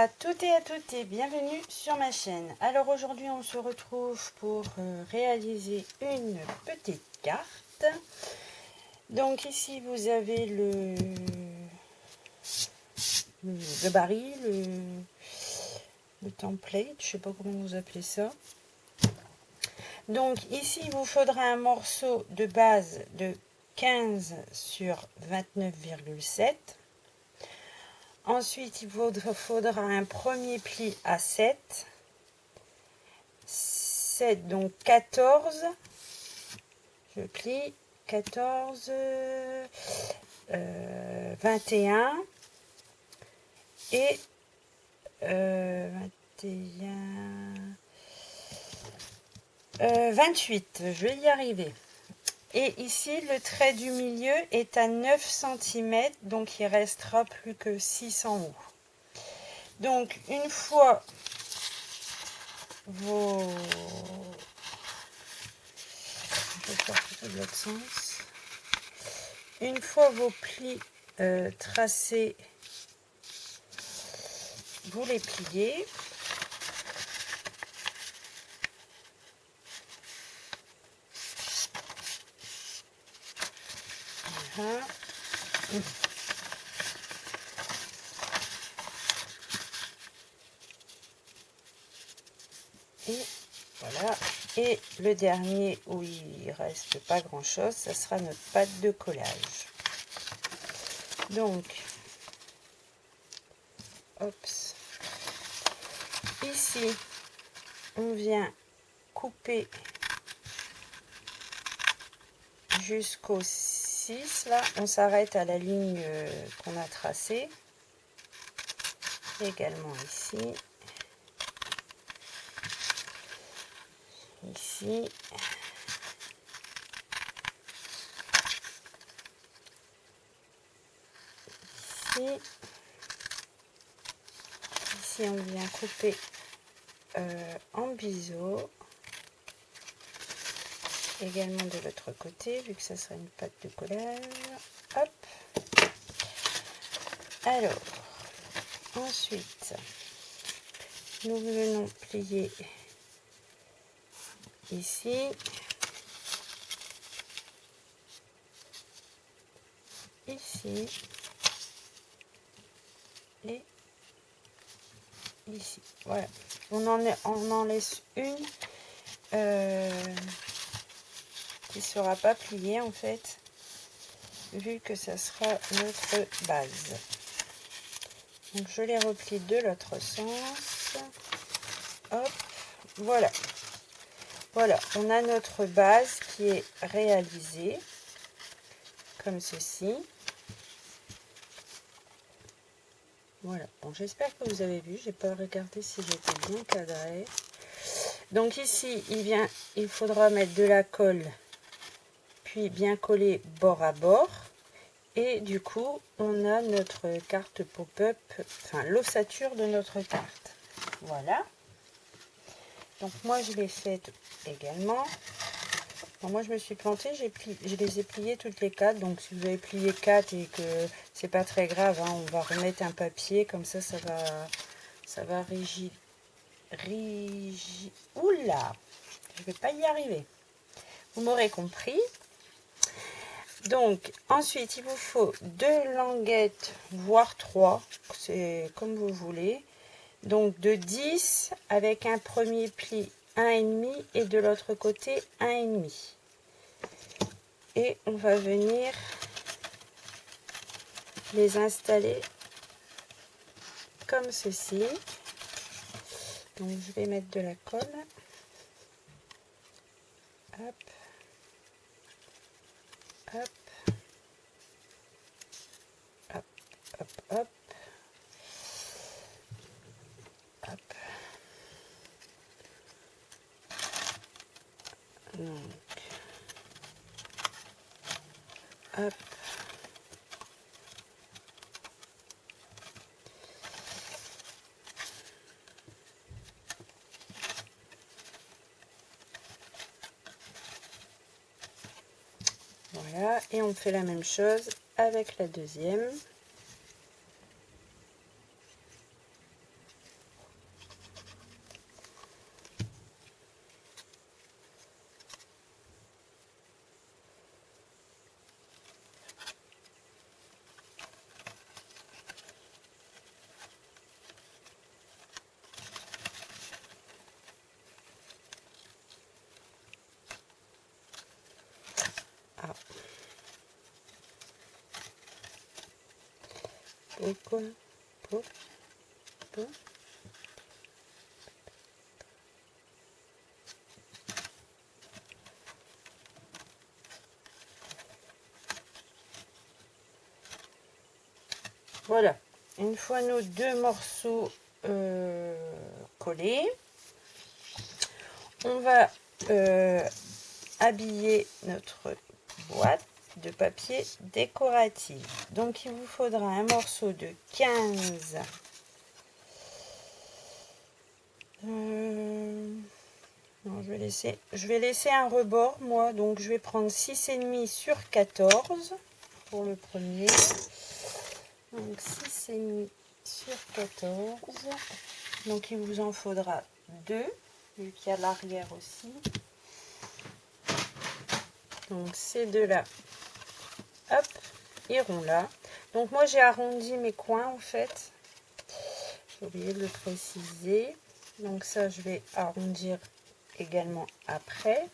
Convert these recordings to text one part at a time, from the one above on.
à toutes et à toutes et bienvenue sur ma chaîne. Alors aujourd'hui on se retrouve pour réaliser une petite carte. Donc ici vous avez le baril, le template, je sais pas comment vous appelez ça. Donc ici il vous faudra un morceau de base de 15 sur 29,7. Ensuite, il vous faudra un premier pli à 7, donc 14, je plie, 14, 21 et 28, je vais y arriver. Et ici, le trait du milieu est à 9 cm, donc il restera plus que 6 en haut. Donc, une fois vos... Je vais faire plutôt de l'autre sens. Une fois vos plis tracés, vous les pliez. Voilà. Et voilà. Et le dernier où il reste pas grand chose, ça sera notre pâte de collage. Donc, hop, ici, on vient couper jusqu'au 6. Là, on s'arrête à la ligne qu'on a tracée. Également ici. Ici. Ici, on vient couper en biseau. Également de l'autre côté, vu que ça sera une pâte de collage. Hop. Alors, ensuite, nous venons plier ici. Ici. Et ici. Voilà. On en laisse une qui ne sera pas pliée en fait, vu que ça sera notre base. Donc je les replie de l'autre sens. Hop, voilà. Voilà, on a notre base qui est réalisée comme ceci. Voilà, bon, j'espère que vous avez vu, j'ai pas regardé si j'étais bien cadrée. Donc ici, il faudra mettre de la colle, puis bien coller bord à bord. Et du coup, on a notre carte pop-up, enfin l'ossature de notre carte. Voilà. Donc moi, je l'ai faite également. Bon, moi, je me suis plantée, je les ai pliées toutes les 4. Donc si vous avez plié 4 et que c'est pas très grave, hein, on va remettre un papier, comme ça, ça va Oula, je vais pas y arriver. Vous m'aurez compris. Donc, ensuite, il vous faut 2 languettes, voire 3, c'est comme vous voulez. Donc, de 10 avec un premier pli 1,5 et de l'autre côté 1,5. Et on va venir les installer comme ceci. Donc, je vais mettre de la colle. Hop. Hop. Hop, hop, hop. Hop. Donc, hop. Voilà, et on fait la même chose avec la deuxième. Voilà, une fois nos deux morceaux collés, on va habiller notre boîte de papier décoratif. Donc il vous faudra un morceau de 15 non, je vais laisser un rebord moi, donc je vais prendre 6,5 sur 14 pour le premier. Donc 6,5 sur 14. Donc il vous en faudra 2, vu qu'il y a l'arrière aussi. Donc ces deux-là, hop, iront là. Donc moi j'ai arrondi mes coins en fait. J'ai oublié de le préciser. Donc ça je vais arrondir également après.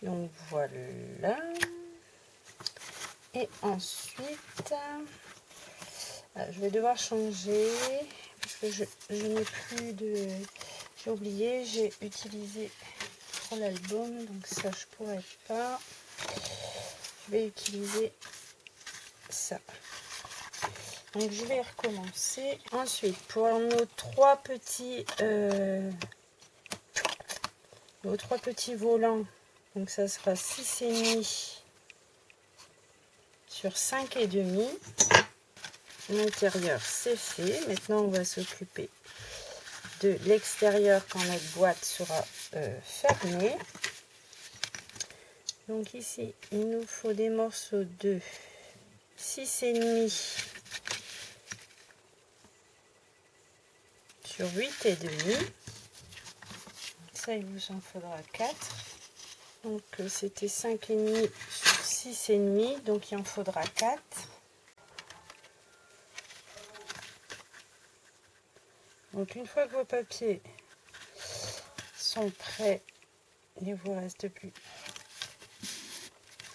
Donc voilà. Et ensuite, je vais devoir changer parce que je n'ai plus de... J'ai oublié, j'ai utilisé pour l'album, donc ça je pourrais pas. Je vais utiliser ça. Donc je vais recommencer. Ensuite, pour nos trois petits volants, donc ça sera 6,5 sur 5,5. L'intérieur c'est fait. Maintenant on va s'occuper de l'extérieur quand notre boîte sera fermée. Donc ici il nous faut des morceaux de 6,5 sur 8,5. Ça il vous en faudra 4. Donc c'était 5,5 sur 6,5, donc il en faudra 4. Donc une fois que vos papiers sont prêts, il ne vous reste plus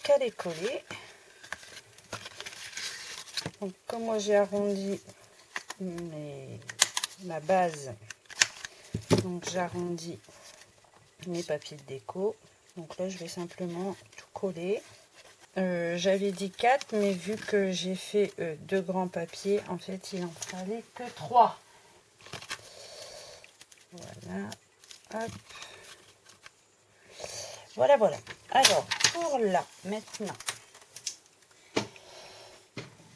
qu'à les coller. Donc comme moi j'ai arrondi ma base, donc j'arrondis mes papiers de déco. Donc là je vais simplement tout coller. J'avais dit 4, mais vu que j'ai fait 2 grands papiers, en fait il en fallait que 3. Voilà, hop. Voilà, voilà. Alors, pour là, maintenant,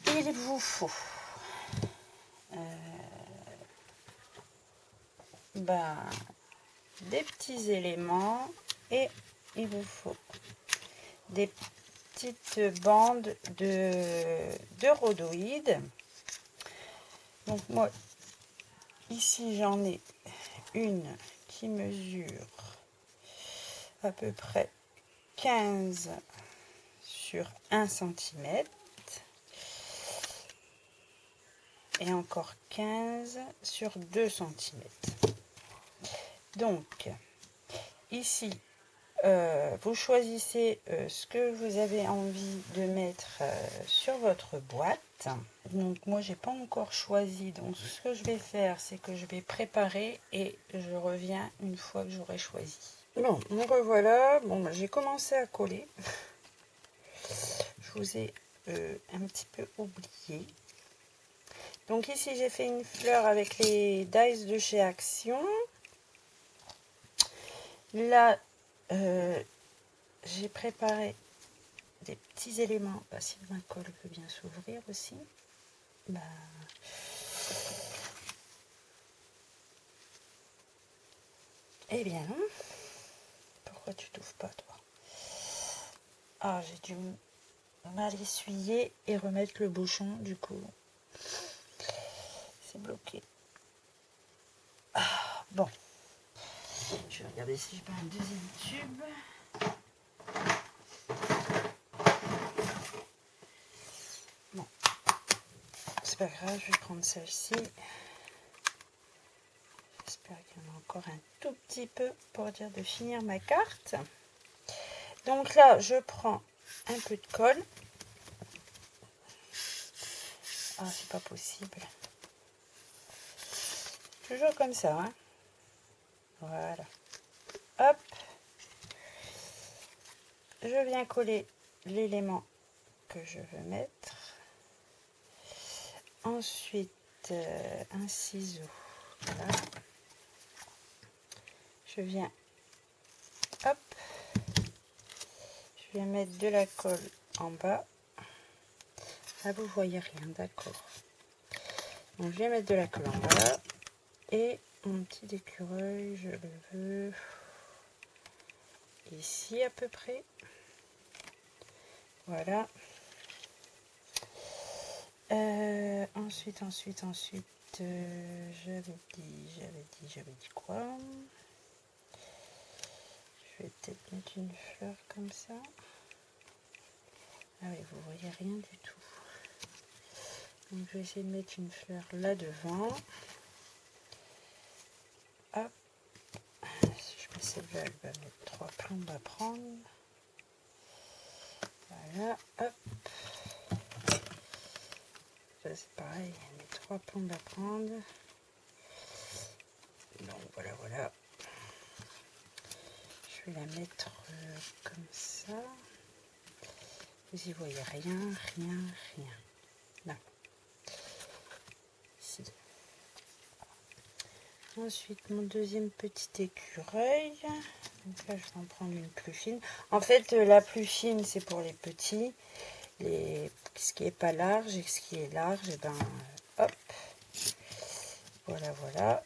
il vous faut des petits éléments et il vous faut des petites bandes de rhodoïdes. Donc moi, ici, j'en ai une qui mesure à peu près 15 sur 1 cm et encore 15 sur 2 cm. Donc ici vous choisissez ce que vous avez envie de mettre sur votre boîte. Donc moi j'ai pas encore choisi, donc ce que je vais faire c'est que je vais préparer et je reviens une fois que j'aurai choisi. Bon, me revoilà. Bon, j'ai commencé à coller. Je vous ai un petit peu oublié. Donc ici j'ai fait une fleur avec les dies de chez Action. Là j'ai préparé des petits éléments. Si ma colle peut bien s'ouvrir aussi. Eh bien non. Pourquoi tu t'ouvres pas toi? Ah, j'ai dû mal essuyer et remettre le bouchon, du coup c'est bloqué. Ah, bon, je vais regarder si j'ai pas un deuxième tube. Bon, c'est pas grave, je vais prendre celle-ci. J'espère qu'il y en a encore un tout petit peu pour dire de finir ma carte. Donc là je prends un peu de colle. Ah, c'est pas possible. Toujours comme ça, hein. Voilà. Hop. Je viens coller l'élément que je veux mettre. Ensuite, un ciseau. Voilà. Je viens, hop, je viens mettre de la colle en bas. Là, vous voyez rien, d'accord. Donc, je vais mettre de la colle en bas. Et mon petit écureuil, je le veux ici à peu près. Voilà. Ensuite, j'avais dit quoi? Je vais peut-être mettre une fleur comme ça. Ah oui, vous voyez rien du tout. Donc je vais essayer de mettre une fleur là devant. Hop. Si je mets celle-là, elle va mettre 3 plombes à prendre. Voilà, hop. Ça c'est pareil, elle met 3 plombes à prendre. Donc voilà, voilà. Je vais la mettre comme ça. Vous y voyez rien. Là. Ici. Ensuite, mon deuxième petit écureuil. Donc là, je vais en prendre une plus fine. En fait, la plus fine, c'est pour les petits. Ce qui est pas large et ce qui est large, et ben, hop. Voilà, voilà.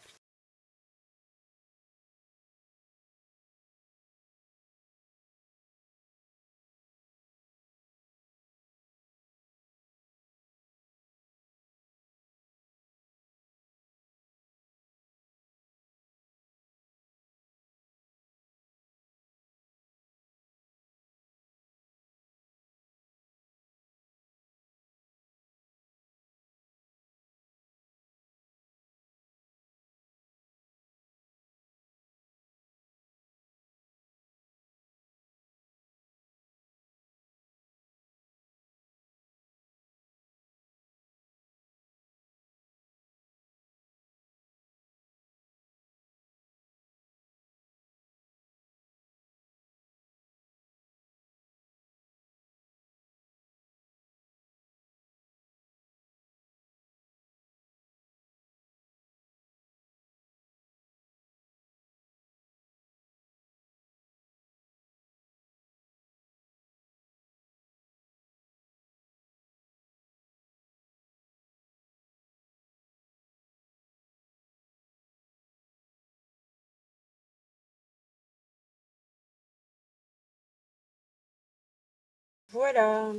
Voilà.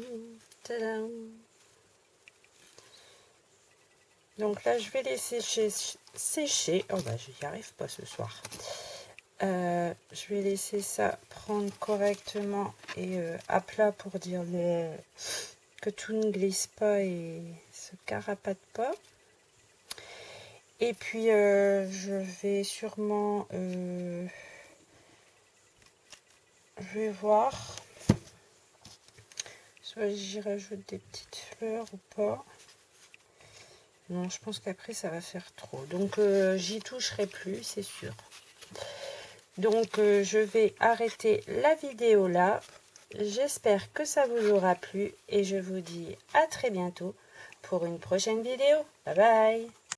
Tadam. Donc là, je vais laisser sécher. Oh bah, je n'y arrive pas ce soir. Je vais laisser ça prendre correctement et à plat pour dire que tout ne glisse pas et se carapate pas. Et puis je vais sûrement je vais voir soit j'y rajoute des petites fleurs ou pas. Non, je pense qu'après ça va faire trop, donc j'y toucherai plus, c'est sûr. Donc je vais arrêter la vidéo là. J'espère que ça vous aura plu et je vous dis à très bientôt pour une prochaine vidéo. Bye bye.